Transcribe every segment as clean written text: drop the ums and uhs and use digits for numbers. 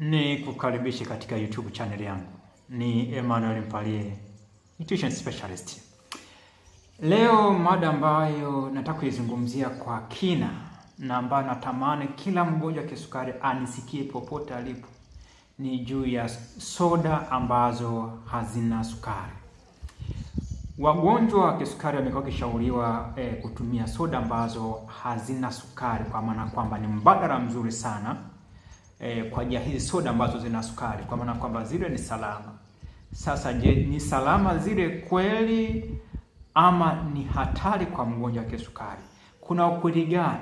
Ni kukaribisha katika YouTube channel yangu. Ni Emmanuel Mpalie, Nutrition Specialist. Leo mada ambayo nataka kuizungumzia kwa kina na ambayo natamani kila mgonjwa wa kisukari anisikie popote alipo ni juu ya soda ambazo hazina sukari. Wagonjwa wa kisukari wamekuwa kishauriwa kutumia soda ambazo hazina sukari, kwa maana kwamba ni mbadala mzuri sana kwa ajili ya hizi soda ambazo zina sukari, kwa maana kwamba zile ni salama. Sasa je, ni salama zile kweli ama ni hatari kwa mgonjwa wa kisukari? Kuna ukweli gani?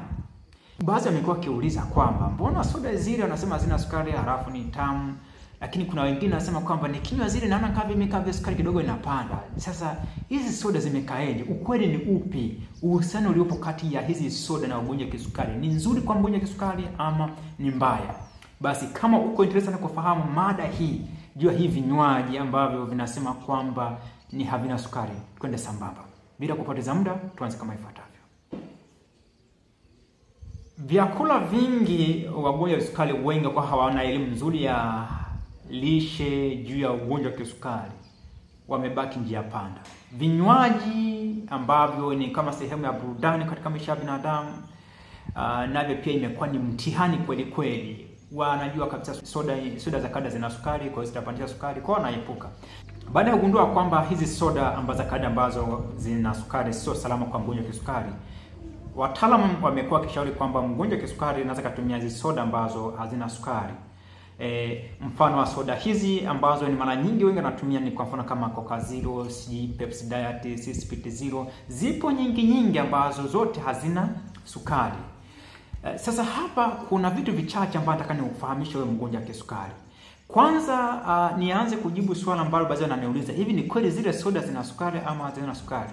Baadhi wamekuwa kiuliza kwamba mbona soda zile wanasema hazina sukari halafu ni tamu, lakini kuna wengine wanasema kwamba nikinywa zile naona kama sukari kidogo inapanda. Sasa hizi soda zimekaeje? Ukweli ni upi? Uhusiano uliopo kati ya hizi soda na ugonjwa wa kisukari, ni nzuri kwa mgonjwa wa kisukari ama ni mbaya? Basi kama uko interested na kufahamu mada hii, jua hii vinywaji ambavyo vinasema kwamba ni havina sukari, twende sambamba. Bila kupoteza muda, tuanze kama ifuatavyo. Vyakula vingi, wagonjwa wa kisukari wengi kwa hawana elimu nzuri ya lishe juu ya ugonjwa wa kisukari, wamebaki njia panda. Vinywaji ambavyo ni kama sehemu ya burudani katika maisha ya binadamu, navyo pia imekuwa ni mtihani kweli kweli. Wanajua kabisa soda za kada zina sukari, kwa hiyo zitapandisha sukari, kwa wanaepuka. Baada ya kugundua kwamba hizi soda ambazo kada ambazo zina sukari sio salama kwa mgonjwa wa kisukari, wataalamu wamekuwa wakishauri kwamba mgonjwa wa kisukari anaweza kutumia hizi soda ambazo hazina sukari. Mfano wa soda hizi ambazo ni mara nyingi wengi wanatumia ni kwa mfano kama Coca Zero, Pepsi Diet, Speed Zero. Zipo nyingi ambazo zote hazina sukari. Sasa hapa kuna vitu vichache ambavyo nataka niufahamishe wewe mgonjwa wa kisukari. Kwanza nianze kujibu swali ambalo baadhi wananiuliza, hivi ni kweli zile soda zina sukari ama hazina sukari?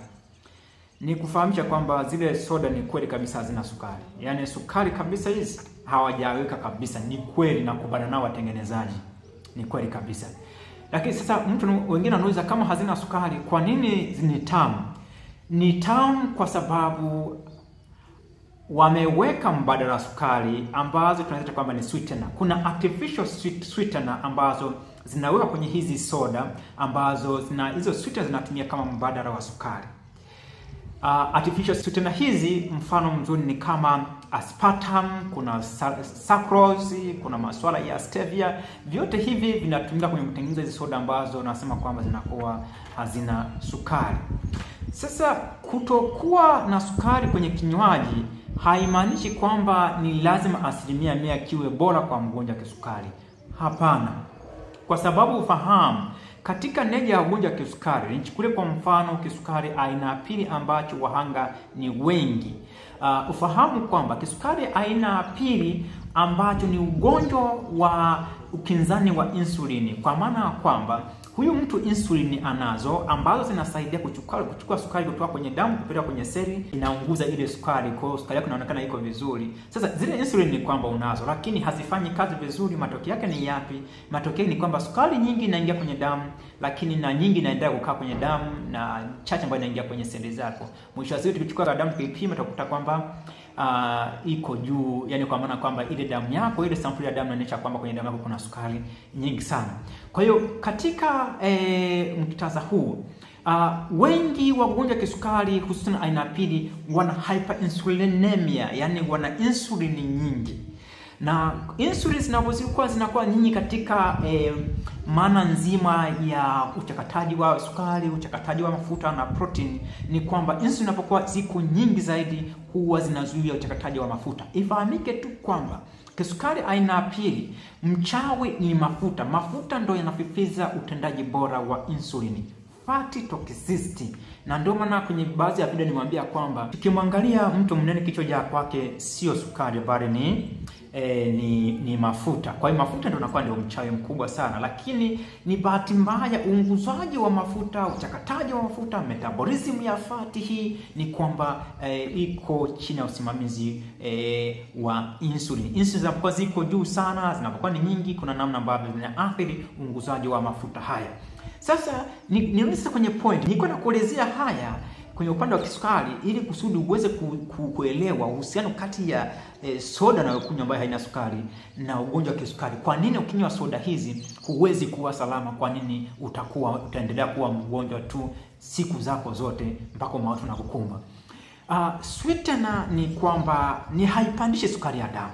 Ni kufahamisha kwamba zile soda ni kweli kabisa hazina sukari. Yaani sukari kabisa hizi hawajaweka kabisa, ni kweli, na kubana nao watengenezaji. Ni kweli kabisa. Lakini sasa mtu wengine anauliza, kama hazina sukari, kwa nini ni tamu? Ni tamu kwa sababu wameweka mbadala wa sukari ambazo tunaita kwamba ni sweetener. Kuna artificial sweetener ambazo zinaweka kwenye hizi soda ambazo hizo sweetener zinatumia kama mbadala wa sukari. Artificial sweetener hizi mfano mzuri ni kama aspartame, kuna sucrose, kuna masuala ya stevia. Vyote hivi vinatumika kwenye kutengeneza hizi soda ambazo nasema kwamba zinakuwa hazina sukari. Sasa kutokuwa na sukari kwenye kinywaji haimaanishi kwamba ni lazima 100% kiwe bora kwa mgonjwa wa kisukari. Hapana. Kwa sababu ufahamu, katika neja ya ugonjwa wa kisukari, nichukue kwa mfano kisukari aina ya pili ambacho wahanga ni wengi. Ufahamu kwamba kisukari aina ya pili ambacho ni ugonjwa wa ukinzani wa insulini, kwa maana kwamba huyu mtu insulini anazo ambazo zinasaidia kuchukua sukari kutoka kwenye damu kupeleka kwenye seli, inaunguza ile sukari, kwa hiyo sukari yako inaonekana iko vizuri. Sasa zile insulini ni kwamba unazo, lakini hazifanyi kazi vizuri. Matokeo yake ni yapi? Matokeo ni kwamba sukari nyingi inaingia kwenye damu, lakini na nyingi inaendelea kukaa kwenye damu na chache ambayo inaingia kwenye seli zako. Mwisho wa siku tukichukua damu tukipima tutakuta kwamba iko juu, yani kwa maana kwamba ile damu yako, ile sampuli ya damu inaonyesha kwamba kwenye damu yako kuna sukari nyingi sana. Kwa hiyo katika mkitaza huu, wengi wagonjwa wa kisukari hususan aina pili wana hyperinsulinemia, yani wana insulini nyingi. Na insulin zinakuwa nyingi katika maana nzima ya uchakataji wa sukari, uchakataji wa mafuta na protein, ni kwamba insulin inapokuwa ziko nyingi zaidi huwa zinazuia uchakataji wa mafuta. Ifahamike tu kwamba kisukari aina ya pili, mchawi ni mafuta. Mafuta ndio yanafifiza utendaji bora wa insulini, fatty toxicity. Na ndio maana kwenye baadhi ya video nimwambia kwamba tukimwangalia mtu mnene kichwa jaa kwake sio sukari bali ni mafuta. Kwa hiyo mafuta ndio yanakuwa ndio mchawi mkubwa sana, lakini ni bahati mbaya uunguzaji wa mafuta, uchakataji wa mafuta, metabolism ya fati hii ni kwamba iko chini ya usimamizi wa insulin. Insulin zinapokuwa ziko juu sana, zinapokuwa ni nyingi, kuna namna ambavyo zinaathiri uunguzaji wa mafuta haya. Sasa nirudi kwenye point. Niko nakuelezea haya kwenye upande wa kisukari, ili kusudi uweze kuelewa uhusiano kati ya soda na kunywa ambayo haina sukari na ugonjwa wa kisukari. Kwa nini ukinywa soda hizi huwezi kuwa salama? Kwa nini utaendelea kuwa mgonjwa tu siku zako zote mpaka mauti unakukumba? Sweetener ni kwamba ni haipandishi sukari ya damu.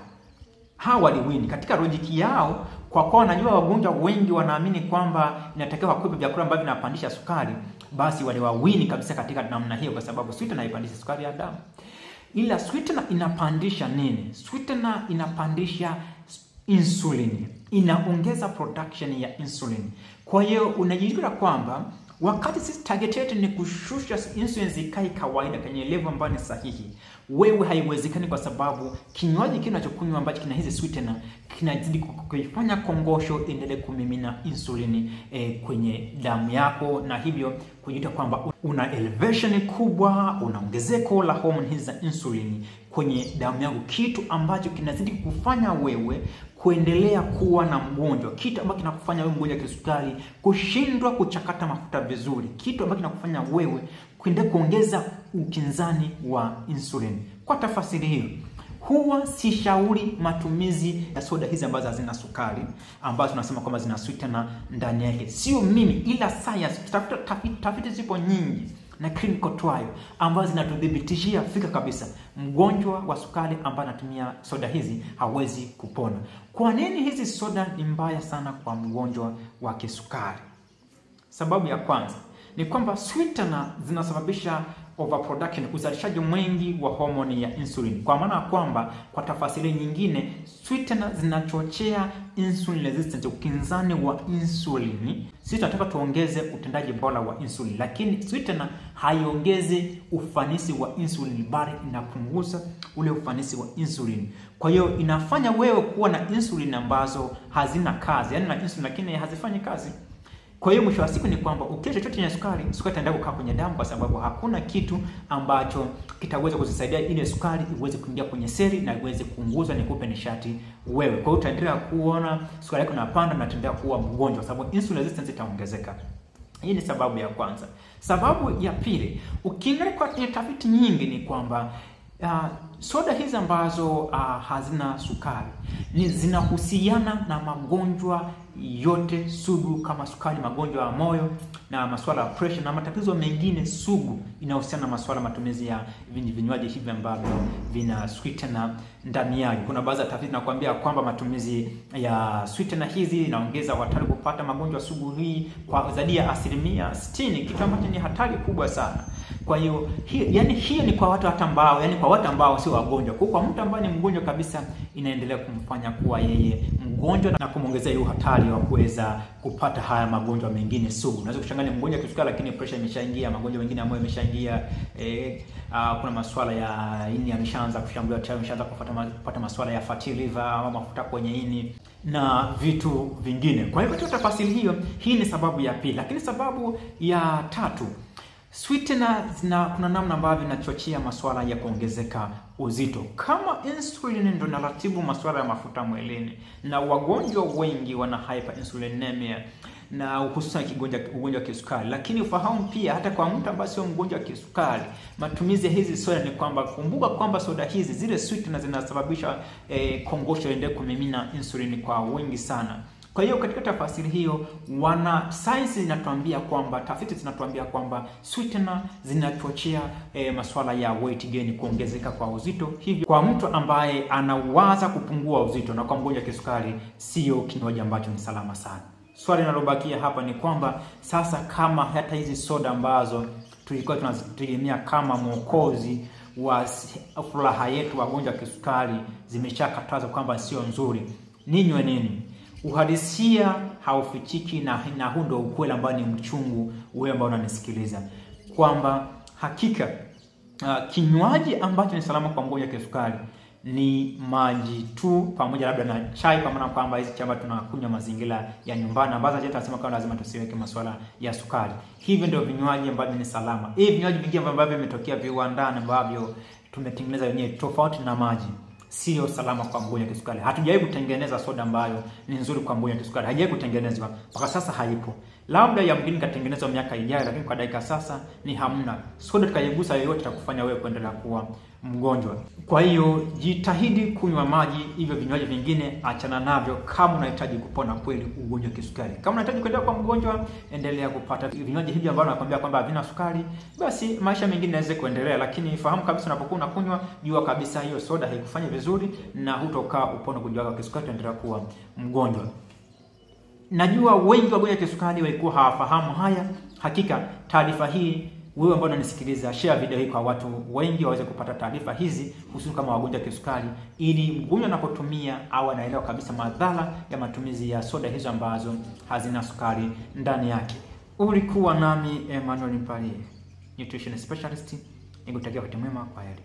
Hawa waliwini katika lojiki yao, kwa kuwa wanajua wagonjwa wengi wanaamini kwamba inatakiwa kuepa vyakula ambavyo vinapandisha sukari, basi wale wawini kabisa katika namna hiyo, kwa sababu sweetener haipandishi sukari ya damu. Ila sweetener inapandisha nini? Sweetener inapandisha insulin, inaongeza production ya insulin. Kwa hiyo unajikuta kwamba wakati sisi target yetu ni kushusha insulin zikae kawaida kwenye level ambayo ni sahihi, wewe haiwezekani, kwa sababu kinywaji kinachokunywa ambacho kina hizi sweetener kinazidi kuifanya kongosho endelee kumimina insulini kwenye damu yako, na hivyo kujikuta kwamba una elevation kubwa, una ongezeko la hormone hizi za insulini kwenye damu yako, kitu ambacho kinazidi kufanya wewe kuendelea kuwa na mgonjwa, kitu ambacho kinakufanya wewe mgonjwa kisukari kushindwa kuchakata mafuta vizuri, kitu ambacho kinakufanya wewe kuendelea kuongeza ukinzani wa insulin. Kwa tafasiri hiyo, huwa si shauri matumizi ya soda hizi ambazo hazina sukari, ambazo tunasema kwamba zina sweetener ndani yake. Sio mimi, ila science, tafiti zipo nyingi na clinical trial ambazo zinatudhibitishia fika kabisa mgonjwa wa sukari ambaye anatumia soda hizi hawezi kupona. Kwa nini hizi soda ni mbaya sana kwa mgonjwa wa kisukari? Sababu ya kwanza ni kwamba sweetener zinasababisha overproduction, uzalishaji mwingi wa homoni ya insulin. Kwa maana kwamba kwa tafasiri nyingine, sweetener zinachochea insulin resistance, ukinzani wa insulini. Sisi tunataka tuongeze utendaji bora wa insulin, lakini sweetener haiongezi ufanisi wa insulin, bali inapunguza ule ufanisi wa insulin. Kwa hiyo inafanya wewe kuwa na insulin ambazo hazina kazi, yani na insulin lakini hazifanyi kazi. Kwa hiyo mwisho wa siku ni kwamba ukila chochote chenye sukari itaendelea kukaa kwenye damu, kwa sababu hakuna kitu ambacho kitaweza kusaidia ile sukari iweze kuingia kwenye seli na iweze kuunguzwa na kukupa nishati wewe. Kwa hiyo utaendelea kuona sukari yako inapanda na utaendelea kuwa mgonjwa, kwa sababu insulin resistance itaongezeka. Hii ni sababu ya kwanza. Sababu ya pili, ukiangalia kwa tafiti nyingi ni kwamba soda hizi ambazo hazina sukari zinahusiana na magonjwa yote sugu kama sukari, magonjwa ya moyo na masuala ya pressure na matatizo mengine sugu inahusiana na masuala matumizi ya vinywaji hivi ambavyo vina sweetener ndani yake. Kuna baadhi ya tafiti zinakuambia kwamba matumizi ya sweetener hizi inaongeza hatari kupata magonjwa sugu hii kwa zaidi ya 60%, kitu ambacho ni hatari kubwa sana. Kwa hiyo hiyo ni kwa watu ambao, yani kwa watu ambao sio wagonjwa. Kwa mtu ambaye ni mgonjwa kabisa, inaendelea kumfanya kuwa yeye mgonjwa na kumongezea hiyo hatari wa kuweza kupata haya magonjwa mengine sugu. Unaweza kuchanganya mgonjwa kisukari lakini pressure imeshaingia, magonjwa mengine ambayo imeshaingia, kuna masuala ya ini yameshaanza kushambulia, tayari ameshaanza kupata masuala ya fatty liver au mafuta kwenye ini na vitu vingine. Kwa hivyo tafasiri hiyo, hii ni sababu ya pili. Lakini sababu ya tatu, sweetener kuna namna ambavyo inachochea masuala ya kuongezeka uzito. Kama insulin ndio inaratibu masuala ya mafuta mwilini, na wagonjwa wengi wana hyperinsulinemia na hususan ugonjwa wa kisukari. Lakini ufahamu pia hata kwa mtu ambaye sio mgonjwa wa kisukari, matumizi ya hizi soda ni kwamba, kumbuka kwamba soda hizi zile sweetener zinasababisha kongosho iendelee kumimina insulin kwa wingi sana. Kwa hiyo katika tafasiri hiyo, wana science inatuambia kwamba, tafiti zinatuambia kwamba sweetener zinachochea masuala ya weight gain, kuongezeka kwa uzito. Hivyo kwa mtu ambaye anawaza kupungua uzito na kwa mgonjwa wa kisukari, sio kinywaji ambacho ni salama sana. Swali linalobakia hapa ni kwamba sasa, kama hata hizi soda ambazo tulikuwa tunazitegemea kama mwokozi wa furaha yetu wagonjwa wa kisukari zimeshakatazwa kwamba sio nzuri, ninywe nini? Uhalisia haufichiki, na huu ndio ukweli ambao ni mchungu wewe ambao unanisikiliza, kwamba hakika kinywaji ambacho ni salama kwa mgonjwa wa kisukari ni maji tu, pamoja labda na chai, kwa maana kwamba hizi chamba tunakunywa mazingira ya nyumbani ambazo hata tunasema kwamba lazima tusiweke masuala ya sukari. Hivi ndio vinywaji ambavyo ni salama. Hivi vinywaji vingine ambavyo vimetokea viwandani ambavyo tumetengeneza wenyewe, tofauti na maji, sio salama kwa mgonjwa wa kisukari. Hatujawai kutengeneza soda ambayo ni nzuri kwa mgonjwa wa kisukari. Haijawai kutengenezwa. Mpaka sasa haipo. Labda ya mgeni katengenezwa miaka ijayo, lakini kwa dakika sasa ni hamna. Soda tukaigusa yoyote itakufanya wewe kuendelea kuwa mgonjwa. Kwa hiyo jitahidi kunywa maji, hivyo vinywaji vingine achana navyo kama unahitaji kupona kweli ugonjwa wa kisukari. Kama unahitaji kuendelea kwa mgonjwa, endelea kupata vinywaji hivi ambavyo nakwambia kwamba havina sukari, basi maisha mengine yaweze kuendelea, lakini fahamu kabisa unapokuwa unakunywa, jua kabisa hiyo soda haikufanyi vizuri na hutokaa upone ugonjwa wa kisukari, endelea kuwa mgonjwa. Najua wengi wa wagonjwa wa kisukari walikuwa hawafahamu haya. Hakika taarifa hii, wewe ambao unanisikiliza, share video hii kwa watu wengi waweze kupata taarifa hizi, hususan kama wagonjwa wa kisukari, ili mgonjwa anapotumia au anaelewa kabisa madhara ya matumizi ya soda hizo ambazo hazina sukari ndani yake. Ulikuwa nami Emmanuel Mpalie, nutrition specialist. Nikutakia wakati mwema. Kwaheri.